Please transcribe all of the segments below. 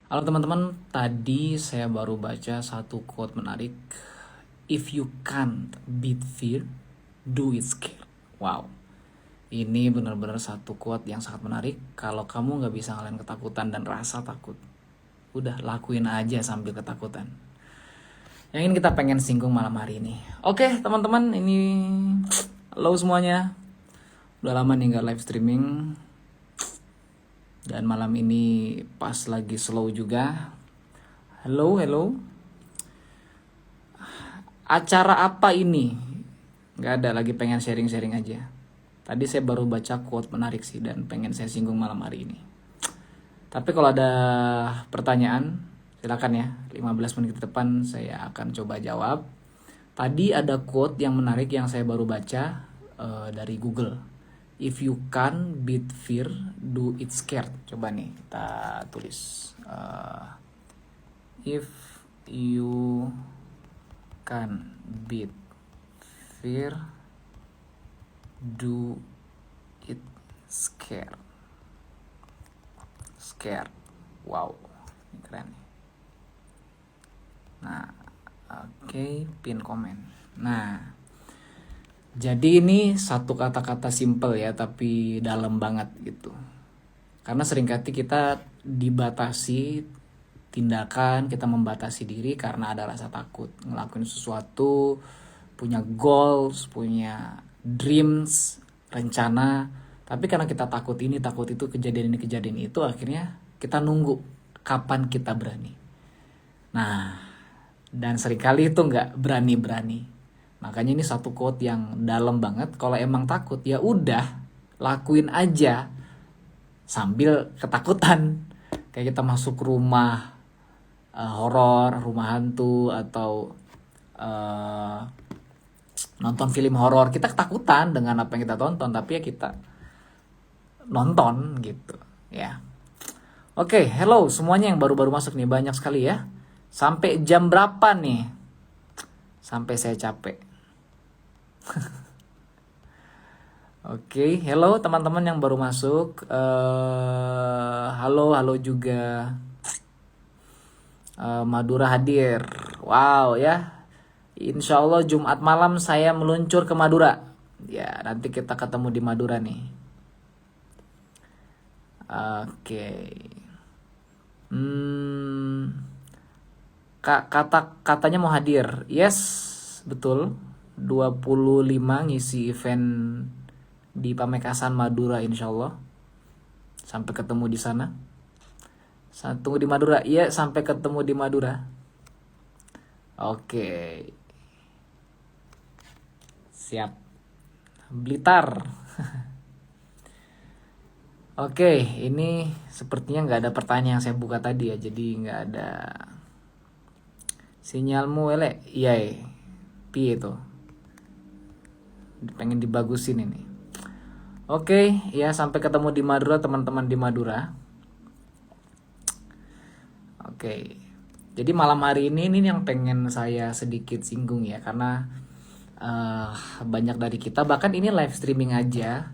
Halo teman-teman, tadi saya baru baca satu quote menarik. If you can't beat fear, do it scared. Wow, ini benar-benar satu quote yang sangat menarik. Kalau kamu nggak bisa ngalahin ketakutan dan rasa takut, udah lakuin aja sambil ketakutan. Yang ini kita pengen singgung malam hari ini. Oke teman-teman, ini halo semuanya. Udah lama nih nggak live streaming. Dan malam ini pas lagi slow juga. Hello. Acara apa ini? Gak ada, lagi pengen sharing-sharing aja. Tadi saya baru baca quote menarik sih dan pengen saya singgung malam hari ini. Tapi kalau ada pertanyaan, silakan ya. 15 menit ke depan saya akan coba jawab. Tadi ada quote yang menarik yang saya baru baca dari Google. If you can't beat fear, do it scared. Coba nih kita tulis. If you can beat fear, do it scared. Scared. Wow, ini keren nih. Nah, oke, pin komen. Nah, jadi ini satu kata-kata simple ya, tapi dalam banget gitu. Karena seringkali kita dibatasi tindakan, kita membatasi diri karena ada rasa takut. Ngelakuin sesuatu, punya goals, punya dreams, rencana. Tapi karena kita takut ini, takut itu, kejadian itu, akhirnya kita nunggu kapan kita berani. Nah, dan seringkali itu nggak berani-berani. Makanya ini satu quote yang dalam banget. Kalau emang takut ya udah lakuin aja sambil ketakutan. Kayak kita masuk rumah horor, rumah hantu atau nonton film horor, kita ketakutan dengan apa yang kita tonton, tapi ya kita nonton gitu ya. Oke, hello semuanya yang baru-baru masuk nih, banyak sekali ya. Sampai jam berapa nih? Sampai saya capek. Oke, hello teman-teman yang baru masuk. Halo juga. Madura hadir. Wow ya. Insya Allah Jumat malam saya meluncur ke Madura. Ya, nanti kita ketemu di Madura nih. Oke. Katanya mau hadir. Yes, betul. 25 ngisi event di Pamekasan Madura insya Allah. Sampai ketemu di sana. Tunggu di Madura. Iya, sampai ketemu di Madura. Oke. Siap. Blitar. Oke, ini sepertinya nggak ada pertanyaan yang saya buka tadi ya, jadi nggak ada. Sinyalmu elek, iya. Piye itu? Pengen dibagusin ini. Oke, ya sampai ketemu di Madura teman-teman di Madura. Oke. Jadi malam hari ini yang pengen saya sedikit singgung ya, karena banyak dari kita, bahkan ini live streaming aja,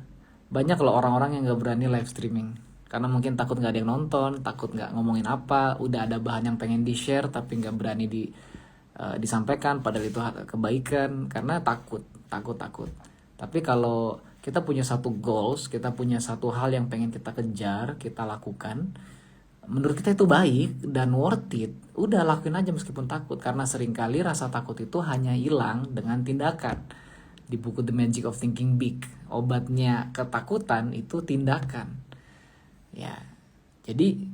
banyak loh orang-orang yang gak berani live streaming. Karena mungkin takut gak ada yang nonton, takut gak ngomongin apa, udah ada bahan yang pengen di-share tapi gak berani disampaikan, padahal itu kebaikan, karena takut. Tapi kalau kita punya satu goals, kita punya satu hal yang pengen kita kejar, kita lakukan, menurut kita itu baik dan worth it, udah lakuin aja meskipun takut. Karena seringkali rasa takut itu hanya hilang dengan tindakan. Di buku The Magic of Thinking Big, obatnya ketakutan itu tindakan. Ya, jadi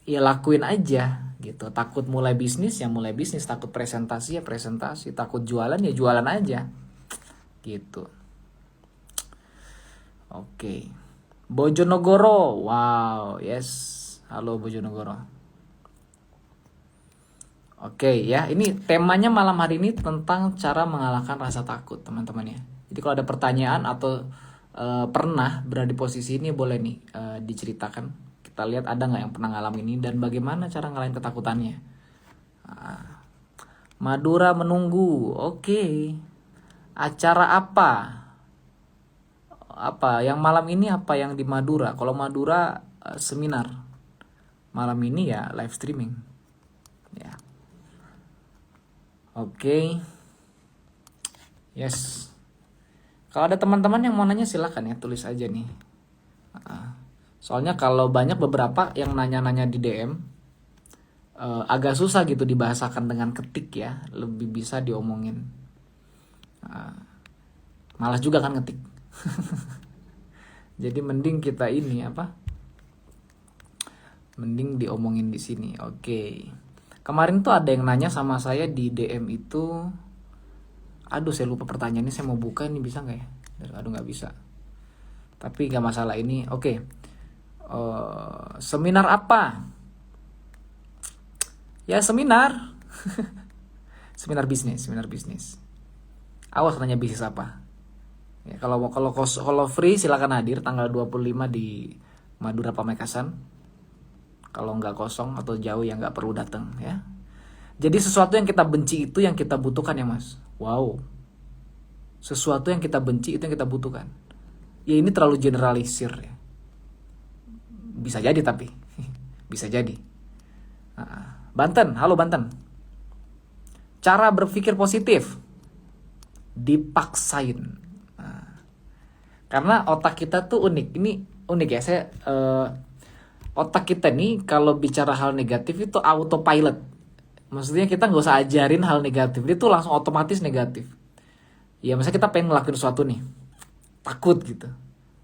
ya lakuin aja gitu. Takut mulai bisnis ya mulai bisnis, takut presentasi ya presentasi, takut jualan ya jualan aja gitu. Oke. Bojonegoro, wow, yes. Halo Bojonegoro. Oke ya, ini temanya malam hari ini tentang cara mengalahkan rasa takut teman-teman ya. Jadi kalau ada pertanyaan atau pernah berada di posisi ini, boleh nih diceritakan. Kita lihat ada nggak yang pernah ngalamin ini dan bagaimana cara ngalahin ketakutannya. Madura menunggu, oke. Acara apa? Apa yang malam ini, apa yang di Madura? Kalau Madura seminar. malam ini ya live streaming. Ya. Oke. Yes. Kalau ada teman-teman yang mau nanya silakan ya, tulis aja nih. Soalnya kalau banyak beberapa yang nanya-nanya di DM, agak susah gitu dibahasakan dengan ketik ya, lebih bisa diomongin. Malas juga kan ngetik. Jadi mending kita ini mending diomongin di sini. Oke. Kemarin tuh ada yang nanya sama saya di DM itu. Aduh, saya lupa pertanyaannya, saya mau buka ini bisa nggak ya? Aduh, nggak bisa. Tapi nggak masalah ini. Oke. Seminar apa? Ya seminar. Seminar bisnis. Awas nanya bisnis apa. Ya, kalau free silakan hadir tanggal 25 di Madura Pamekasan. Kalau nggak kosong atau jauh ya nggak perlu datang ya. Jadi sesuatu yang kita benci itu yang kita butuhkan ya Mas. Wow. Sesuatu yang kita benci itu yang kita butuhkan. Ya ini terlalu generalisir ya. Bisa jadi tapi. Bisa jadi. Banten, halo Banten. Cara berpikir positif. Dipaksain. Karena otak kita tuh unik. Ini unik ya. Otak kita nih kalau bicara hal negatif itu autopilot. Maksudnya kita nggak usah ajarin hal negatif, dia tuh langsung otomatis negatif. Ya misalnya kita pengen ngelakuin sesuatu nih, takut gitu.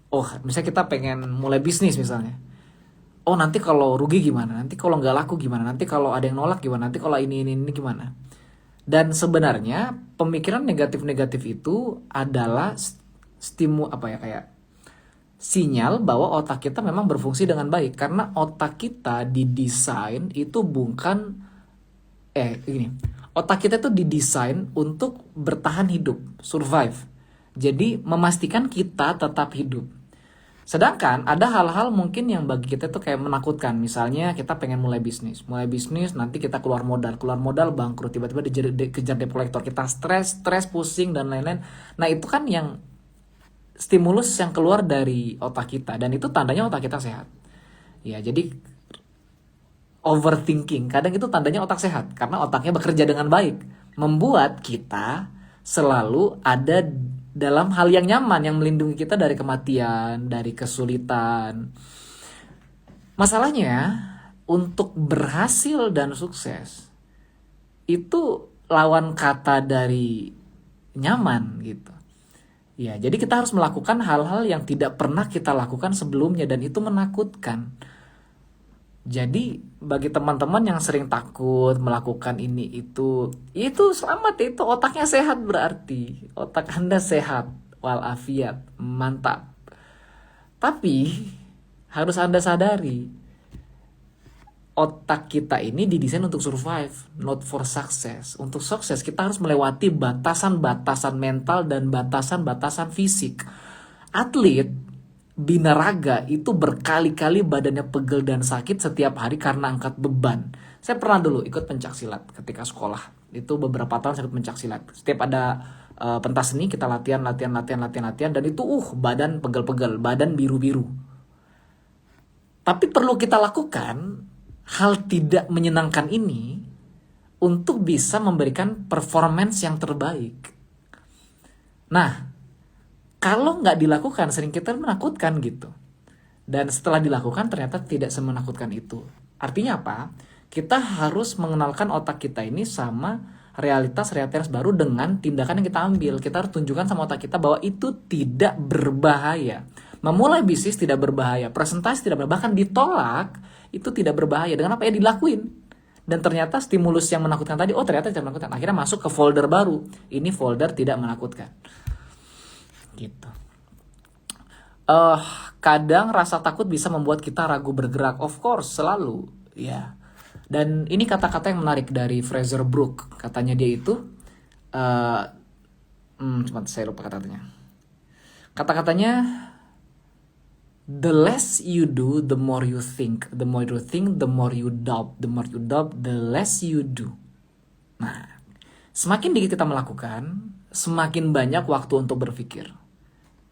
Oh misalnya kita pengen mulai bisnis misalnya. Oh nanti kalau rugi gimana? Nanti kalau nggak laku gimana? Nanti kalau ada yang nolak gimana? Nanti kalau ini gimana? Dan sebenarnya pemikiran negatif-negatif itu adalah kayak sinyal bahwa otak kita memang berfungsi dengan baik. Karena otak kita didesain itu bukan otak kita tuh didesain untuk bertahan hidup, survive. Jadi memastikan kita tetap hidup. Sedangkan ada hal-hal mungkin yang bagi kita tuh kayak menakutkan. Misalnya kita pengen mulai bisnis nanti kita keluar modal bangkrut, tiba-tiba dikejar debt collector, kita stres, pusing dan lain-lain. Nah itu kan yang stimulus yang keluar dari otak kita, dan itu tandanya otak kita sehat. Ya jadi overthinking kadang itu tandanya otak sehat, karena otaknya bekerja dengan baik, membuat kita selalu ada dalam hal yang nyaman, yang melindungi kita dari kematian, dari kesulitan. Masalahnya untuk berhasil dan sukses itu lawan kata dari nyaman gitu. Ya, jadi kita harus melakukan hal-hal yang tidak pernah kita lakukan sebelumnya, dan itu menakutkan. Jadi bagi teman-teman yang sering takut melakukan ini itu selamat, itu otaknya sehat, berarti otak Anda sehat walafiat, mantap. Tapi harus Anda sadari, otak kita ini didesain untuk survive, not for success. Untuk sukses kita harus melewati batasan-batasan mental dan batasan-batasan fisik. Atlet binaraga itu berkali-kali badannya pegel dan sakit setiap hari karena angkat beban. Saya pernah dulu ikut pencak silat ketika sekolah. Itu beberapa tahun saya ikut pencak silat. Setiap ada pentas seni kita latihan, dan itu badan pegel-pegel, badan biru-biru. Tapi perlu kita lakukan hal tidak menyenangkan ini untuk bisa memberikan performance yang terbaik. Nah, kalau nggak dilakukan sering kita menakutkan gitu. Dan setelah dilakukan ternyata tidak semenakutkan itu. Artinya apa? Kita harus mengenalkan otak kita ini sama realitas baru dengan tindakan yang kita ambil. Kita harus tunjukkan sama otak kita bahwa itu tidak berbahaya. Memulai bisnis tidak berbahaya, presentasi tidak berbahaya, bahkan ditolak itu tidak berbahaya. Dengan apa ya dilakuin. Dan ternyata stimulus yang menakutkan tadi, ternyata tidak menakutkan. Akhirnya masuk ke folder baru. Ini folder tidak menakutkan. Gitu. Kadang rasa takut bisa membuat kita ragu bergerak. Of course, selalu. Ya. Dan ini kata-kata yang menarik dari Fraser Brook. Katanya dia itu, saya lupa kata-katanya. Kata-katanya, the less you do, the more you think. The more you think, the more you doubt. The more you doubt, the less you do. Nah, semakin dikit kita melakukan, semakin banyak waktu untuk berpikir.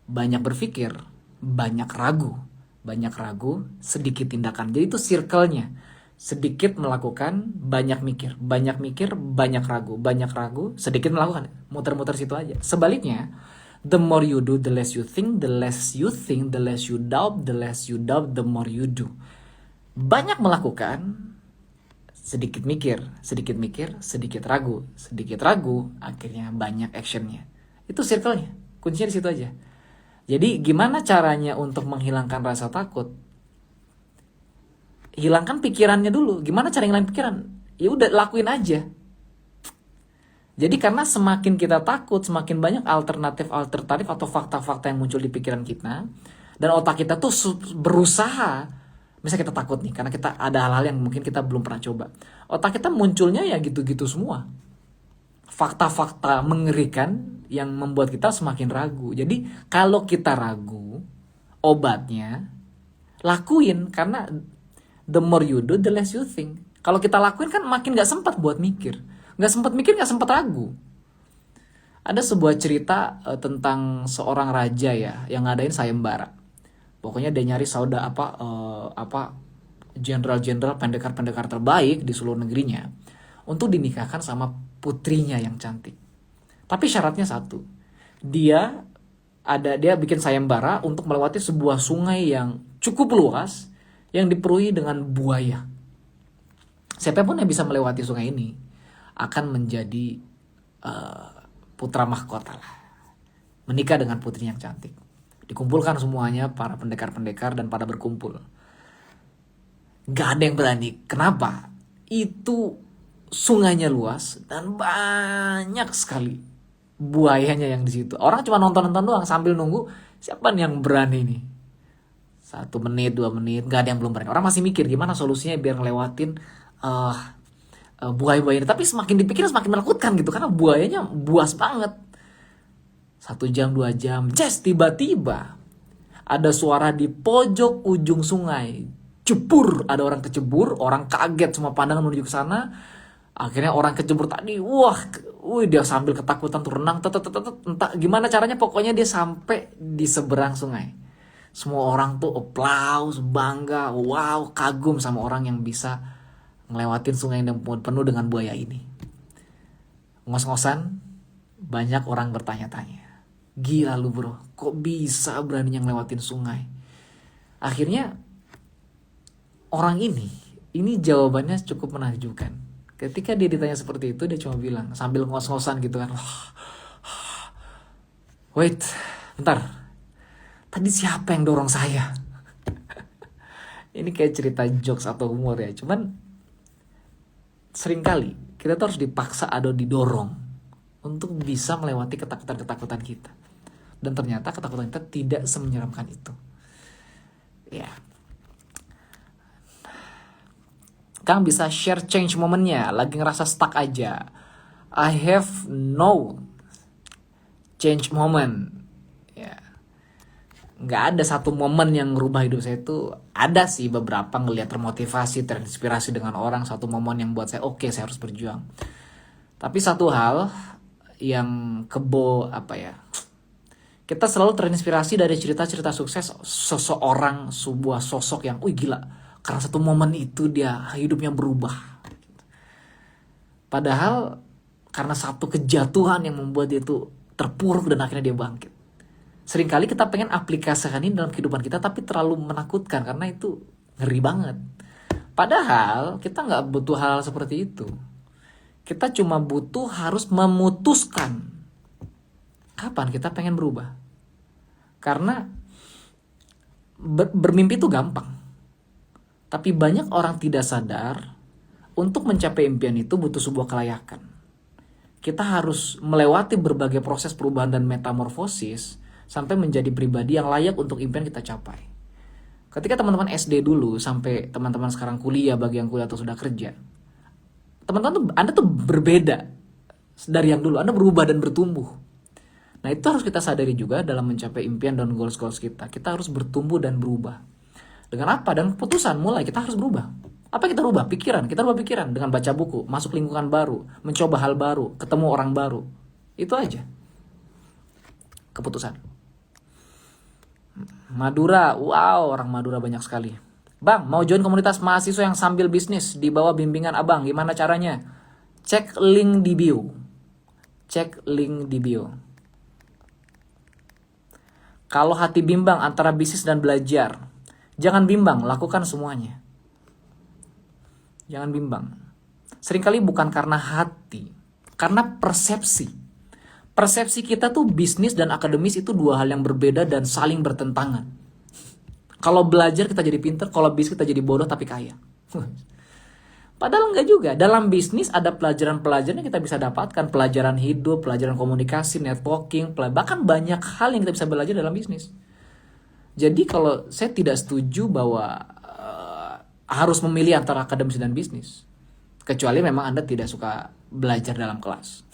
Banyak berpikir, banyak ragu. Banyak ragu, sedikit tindakan. Jadi itu circle-nya. sedikit melakukan, banyak mikir, banyak mikir, banyak ragu, sedikit melakukan, muter-muter situ aja. Sebaliknya, the more you do, the less you think, the less you think, the less you doubt, the less you doubt, the more you do. Banyak melakukan, sedikit mikir, sedikit ragu, akhirnya banyak actionnya. Itu circle-nya, kuncinya di situ aja. Jadi gimana caranya untuk menghilangkan rasa takut? Hilangkan pikirannya dulu. Gimana cara ngilangin pikiran? Ya udah, lakuin aja. Jadi karena semakin kita takut, semakin banyak alternatif atau fakta-fakta yang muncul di pikiran kita, dan otak kita tuh berusaha. Misalnya kita takut nih, karena kita ada hal-hal yang mungkin kita belum pernah coba. Otak kita munculnya ya gitu-gitu semua. Fakta-fakta mengerikan yang membuat kita semakin ragu. Jadi kalau kita ragu, obatnya lakuin. Karena the more you do, the less you think. Kalau kita lakuin kan makin gak sempat buat mikir. Gak sempat mikir, gak sempat ragu. Ada sebuah cerita tentang seorang raja ya, yang ngadain sayembara. Pokoknya dia nyari jenderal-jenderal, pendekar-pendekar terbaik di seluruh negerinya untuk dinikahkan sama putrinya yang cantik. Tapi syaratnya satu. Dia bikin sayembara untuk melewati sebuah sungai yang cukup luas yang dipenuhi dengan buaya. Siapapun yang bisa melewati sungai ini akan menjadi putra mahkota lah. Menikah dengan putri yang cantik. Dikumpulkan semuanya, para pendekar-pendekar dan pada berkumpul. Gak ada yang berani. Kenapa? Itu sungainya luas dan banyak sekali buayanya yang di situ. Orang cuma nonton-nonton doang sambil nunggu siapa nih yang berani nih. 1 menit, 2 menit, gak ada yang belum berani. Orang masih mikir gimana solusinya biar ngelewatin buaya-buaya ini. Tapi semakin dipikir semakin menakutkan gitu, karena buayanya buas banget. 1 jam, 2 jam, tiba-tiba ada suara di pojok ujung sungai. Jebur, ada orang kecebur, orang kaget, semua pandangan menuju ke sana. Akhirnya orang kecebur tadi, dia sambil ketakutan tuh renang, entah gimana caranya, pokoknya dia sampai di seberang sungai. Semua orang tuh applause, bangga, wow, kagum sama orang yang bisa ngelewatin sungai yang penuh dengan buaya ini. Ngos-ngosan, banyak orang bertanya-tanya. Gila lu bro, kok bisa beraninya ngelewatin sungai? Akhirnya orang ini jawabannya cukup menakjubkan. Ketika dia ditanya seperti itu, dia cuma bilang sambil ngos-ngosan gitu kan. Wait, bentar. Tadi siapa yang dorong saya? Ini kayak cerita jokes atau humor ya. Cuman seringkali kita tuh harus dipaksa atau didorong untuk bisa melewati ketakutan-ketakutan kita. Dan ternyata ketakutan kita tidak semenyeramkan itu. Ya. Kang bisa share change momennya. Lagi ngerasa stuck aja. I have no change moment. Ya. Gak ada satu momen yang ngerubah hidup saya itu. Ada sih beberapa, ngelihat termotivasi, terinspirasi dengan orang. Satu momen yang buat saya oke, saya harus berjuang. Tapi satu hal yang kita selalu terinspirasi dari cerita-cerita sukses seseorang, sebuah sosok yang gila, karena satu momen itu dia hidupnya berubah. Padahal karena satu kejatuhan yang membuat dia tuh terpuruk dan akhirnya dia bangkit. Seringkali kita pengen aplikasikan ini dalam kehidupan kita, tapi terlalu menakutkan karena itu ngeri banget. Padahal kita gak butuh hal seperti itu. Kita cuma butuh harus memutuskan kapan kita pengen berubah. Karena bermimpi itu gampang. Tapi banyak orang tidak sadar untuk mencapai impian itu butuh sebuah kelayakan. Kita harus melewati berbagai proses perubahan dan metamorfosis sampai menjadi pribadi yang layak untuk impian kita capai. Ketika teman-teman SD dulu sampai teman-teman sekarang kuliah, bagi yang kuliah atau sudah kerja, Anda tuh berbeda dari yang dulu. Anda berubah dan bertumbuh. Nah itu harus kita sadari juga dalam mencapai impian dan goals-goals kita. Kita harus bertumbuh dan berubah. Dengan apa? Dan keputusan mulai kita harus berubah. Apa kita rubah? Pikiran. Kita rubah pikiran dengan baca buku, masuk lingkungan baru, mencoba hal baru, ketemu orang baru. Itu aja. Keputusan. Madura, wow, orang Madura banyak sekali. Bang, mau join komunitas mahasiswa yang sambil bisnis di bawah bimbingan abang, gimana caranya? Cek link di bio. Cek link di bio. Kalau hati bimbang antara bisnis dan belajar, jangan bimbang, lakukan semuanya. Jangan bimbang. Seringkali bukan karena hati, karena persepsi. Persepsi kita tuh bisnis dan akademis itu dua hal yang berbeda dan saling bertentangan. Kalau belajar kita jadi pinter, kalau bisnis kita jadi bodoh tapi kaya. Padahal enggak juga. Dalam bisnis ada pelajaran-pelajaran yang kita bisa dapatkan. Pelajaran hidup, pelajaran komunikasi, networking, bahkan banyak hal yang kita bisa belajar dalam bisnis. Jadi kalau saya tidak setuju bahwa harus memilih antara akademis dan bisnis. Kecuali memang Anda tidak suka belajar dalam kelas.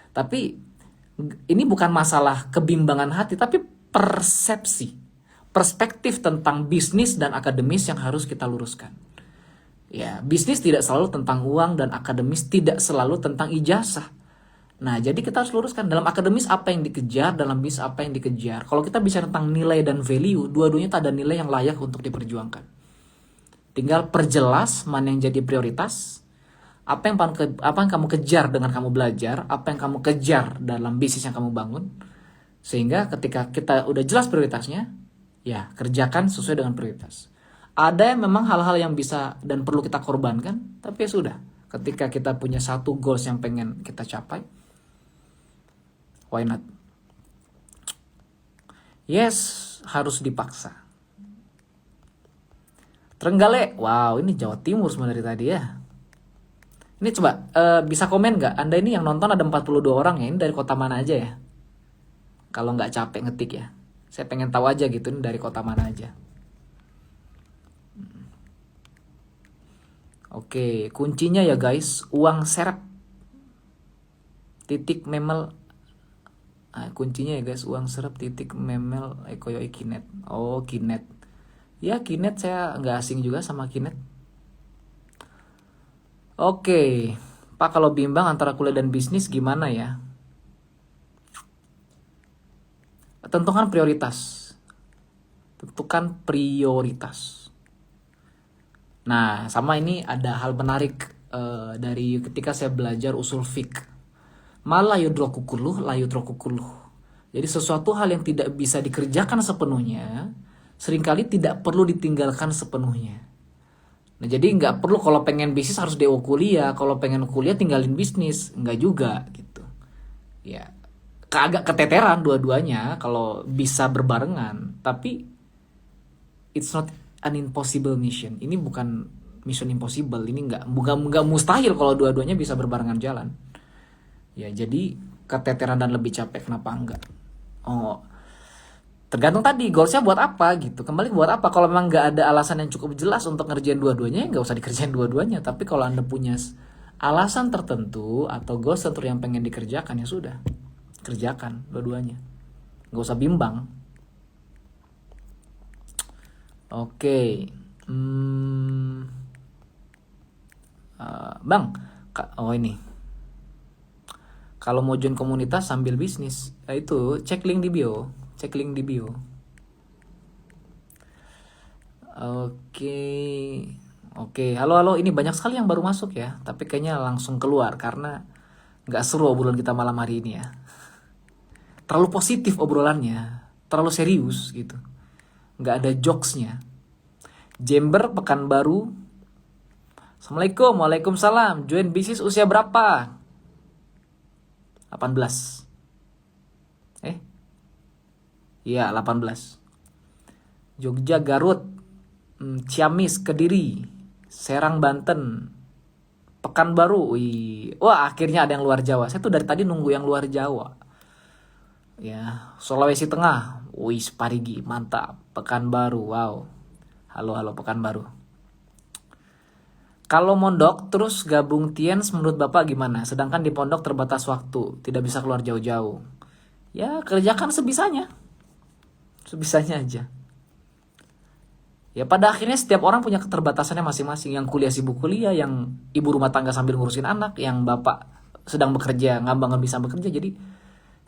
Tapi ini bukan masalah kebimbangan hati, tapi persepsi. Perspektif tentang bisnis dan akademis yang harus kita luruskan. Ya, bisnis tidak selalu tentang uang dan akademis tidak selalu tentang ijazah. Nah, jadi kita harus luruskan dalam akademis apa yang dikejar, dalam bisnis apa yang dikejar. Kalau kita bicara tentang nilai dan value, dua-duanya tak ada nilai yang layak untuk diperjuangkan. Tinggal perjelas mana yang jadi prioritas, apa yang kamu kejar dengan kamu belajar, apa yang kamu kejar dalam bisnis yang kamu bangun. Sehingga ketika kita udah jelas prioritasnya, ya kerjakan sesuai dengan prioritas. Ada yang memang hal-hal yang bisa dan perlu kita korbankan, tapi ya sudah. Ketika kita punya satu goals yang pengen kita capai, why not? Yes, harus dipaksa. Trenggalek, wow ini Jawa Timur semua dari tadi ya. Ini coba bisa komen nggak? Anda ini yang nonton ada 42 orang ya, ini dari kota mana aja ya? Kalau nggak capek ngetik ya. Saya pengen tahu aja gitu, ini dari kota mana aja. Oke, kuncinya ya guys, uang serep. Titik memel. Kuncinya ya guys, uang serep titik memel ekoyoi kinet. Oh, kinet. Ya, kinet saya nggak asing juga sama kinet. Oke, Pak kalau bimbang antara kuliah dan bisnis gimana ya? Tentukan prioritas. Tentukan prioritas. Nah, sama ini ada hal menarik dari ketika saya belajar usul fiqh. Mala yudroku kuluh, la yudroku kuluh. Jadi sesuatu hal yang tidak bisa dikerjakan sepenuhnya, seringkali tidak perlu ditinggalkan sepenuhnya. Nah jadi nggak perlu kalau pengen bisnis harus DO kuliah, kalau pengen kuliah tinggalin bisnis, nggak juga gitu. Ya, agak keteteran dua-duanya kalau bisa berbarengan, tapi it's not an impossible mission. Ini bukan mission impossible, ini nggak mustahil kalau dua-duanya bisa berbarengan jalan. Ya jadi keteteran dan lebih capek kenapa enggak? Oh, tergantung tadi goalsnya buat apa gitu. Kembali buat apa? Kalau memang nggak ada alasan yang cukup jelas untuk ngerjain dua-duanya, ya nggak usah dikerjain dua-duanya. Tapi kalau Anda punya alasan tertentu atau goals tertentu yang pengen dikerjakan, ya sudah, kerjakan dua-duanya. Nggak usah bimbang. Oke. Bang, oh ini. Kalau mau join komunitas sambil bisnis, itu cek link di bio. Cek link di bio. Oke. Halo. Ini banyak sekali yang baru masuk ya. Tapi kayaknya langsung keluar karena nggak seru obrolan kita malam hari ini ya. Terlalu positif obrolannya. Terlalu serius gitu. Nggak ada jokesnya. Jember, Pekanbaru. Assalamualaikum, waalaikumsalam. Join bisnis usia berapa? 18. Iya 18. Jogja, Garut, Ciamis, Kediri, Serang, Banten, Pekanbaru. Wah akhirnya ada yang luar Jawa. Saya tuh dari tadi nunggu yang luar Jawa. Ya, Sulawesi Tengah. Parigi, mantap. Pekanbaru, wow. Halo Pekanbaru. Kalau mondok terus gabung Tiens menurut Bapak gimana? Sedangkan di pondok terbatas waktu, tidak bisa keluar jauh-jauh. Ya kerjakan sebisanya. Sebisanya aja. Ya pada akhirnya setiap orang punya keterbatasannya masing-masing. Yang kuliah sibuk kuliah, yang ibu rumah tangga sambil ngurusin anak, yang bapak sedang bekerja, ngambang nggak bisa bekerja. Jadi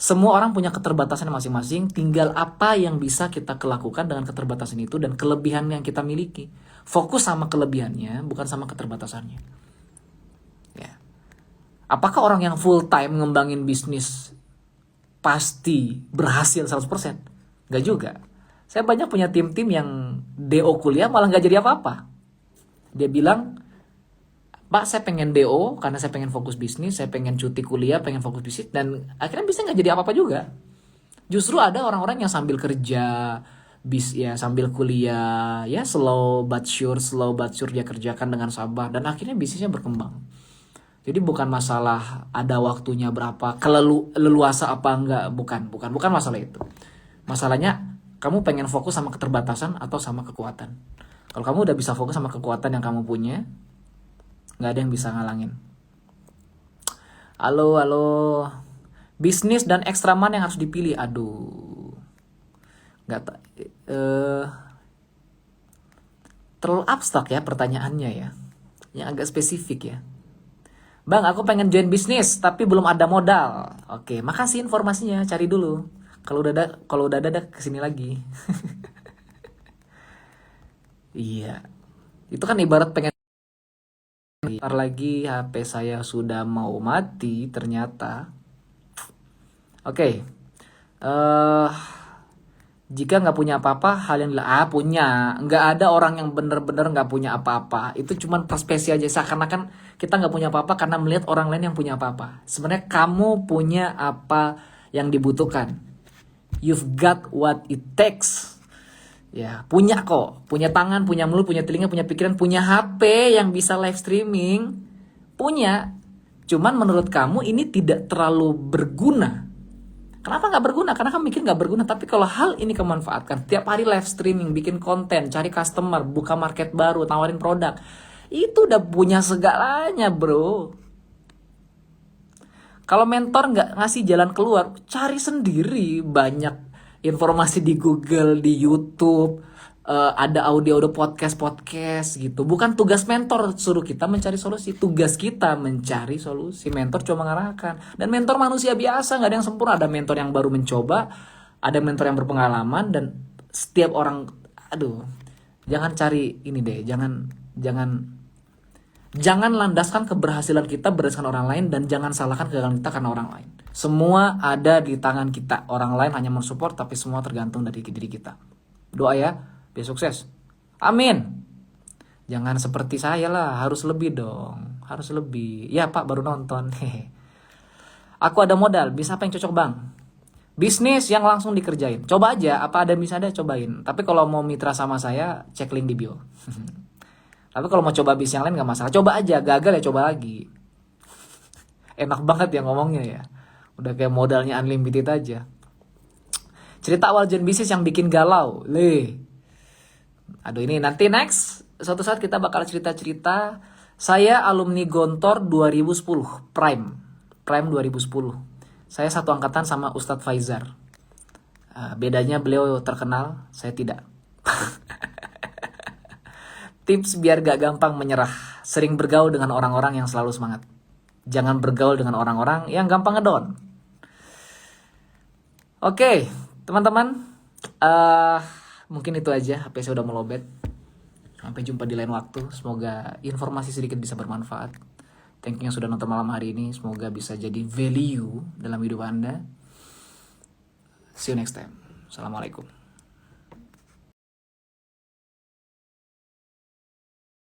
Semua orang punya keterbatasan masing-masing, tinggal apa yang bisa kita lakukan dengan keterbatasan itu dan kelebihan yang kita miliki. Fokus sama kelebihannya, bukan sama keterbatasannya. Ya. Apakah orang yang full time ngembangin bisnis pasti berhasil 100%? Gak juga. Saya banyak punya tim-tim yang DO kuliah malah gak jadi apa-apa. Dia bilang, Pak, saya pengen DO karena saya pengen fokus bisnis, saya pengen cuti kuliah, pengen fokus bisnis, dan akhirnya bisnis nggak jadi apa-apa juga. Justru ada orang-orang yang sambil kerja, ya sambil kuliah, ya slow but sure dia kerjakan dengan sabar, dan akhirnya bisnisnya berkembang. Jadi bukan masalah ada waktunya berapa, leluasa apa enggak, bukan masalah itu. Masalahnya kamu pengen fokus sama keterbatasan atau sama kekuatan. Kalau kamu udah bisa fokus sama kekuatan yang kamu punya, nggak ada yang bisa ngalangin. Halo. Bisnis dan ekstraman yang harus dipilih. Aduh. Terlalu abstrak ya pertanyaannya ya. Yang agak spesifik ya. Bang, aku pengen join bisnis tapi belum ada modal. Oke, makasih informasinya, cari dulu. Kalau udah ada kesini lagi. Iya. Itu kan ibarat pengen. Ntar lagi HP saya sudah mau mati ternyata. Oke. Jika nggak punya apa-apa, hal yang punya. Nggak ada orang yang bener-bener nggak punya apa-apa. Itu cuma perspesi aja. Seakan-akan kita nggak punya apa-apa karena melihat orang lain yang punya apa-apa. Sebenarnya kamu punya apa yang dibutuhkan. You've got what it takes. Ya, punya kok. Punya tangan, punya mulut, punya telinga, punya pikiran, punya HP yang bisa live streaming. Punya. Cuman menurut kamu ini tidak terlalu berguna. Kenapa gak berguna? Karena kamu mikir gak berguna. Tapi kalau hal ini kamu manfaatkan, tiap hari live streaming, bikin konten, cari customer, buka market baru, tawarin produk, itu udah punya segalanya, bro. Kalau mentor gak ngasih jalan keluar, cari sendiri. Banyak informasi di Google, di YouTube, ada audio podcast gitu. Bukan tugas mentor suruh kita mencari solusi, tugas kita mencari solusi. Mentor cuma mengarahkan. Dan mentor manusia biasa, nggak ada yang sempurna. Ada mentor yang baru mencoba, ada mentor yang berpengalaman, dan setiap orang, jangan cari ini deh, jangan landaskan keberhasilan kita berdasarkan orang lain, dan jangan salahkan kegagalan kita karena orang lain. Semua ada di tangan kita. Orang lain hanya mensupport, tapi semua tergantung dari diri kita. Doa ya, biar sukses. Amin. Jangan seperti saya lah, harus lebih dong. Harus lebih. Ya Pak, baru nonton. Aku ada modal, bisa apa yang cocok Bang? Bisnis yang langsung dikerjain. Coba aja, apa ada bisa ada cobain. Tapi kalau mau mitra sama saya, cek link di bio. Tapi kalau mau coba bisnis yang lain gak masalah. Coba aja, gagal ya coba lagi. Enak banget ya ngomongnya ya. Udah kayak modalnya unlimited aja. Cerita awal join bisnis yang bikin galau. Ini nanti next. Suatu saat kita bakal cerita-cerita. Saya alumni Gontor 2010. Prime 2010. Saya satu angkatan sama Ustadz Faizar. Bedanya beliau terkenal, saya tidak. Tips biar gak gampang menyerah. Sering bergaul dengan orang-orang yang selalu semangat. Jangan bergaul dengan orang-orang yang gampang ngedown. Oke, teman-teman. Mungkin itu aja. HP saya udah melobet. Sampai jumpa di lain waktu. Semoga informasi sedikit bisa bermanfaat. Thank you yang sudah nonton malam hari ini. Semoga bisa jadi value dalam hidup Anda. See you next time. Assalamualaikum.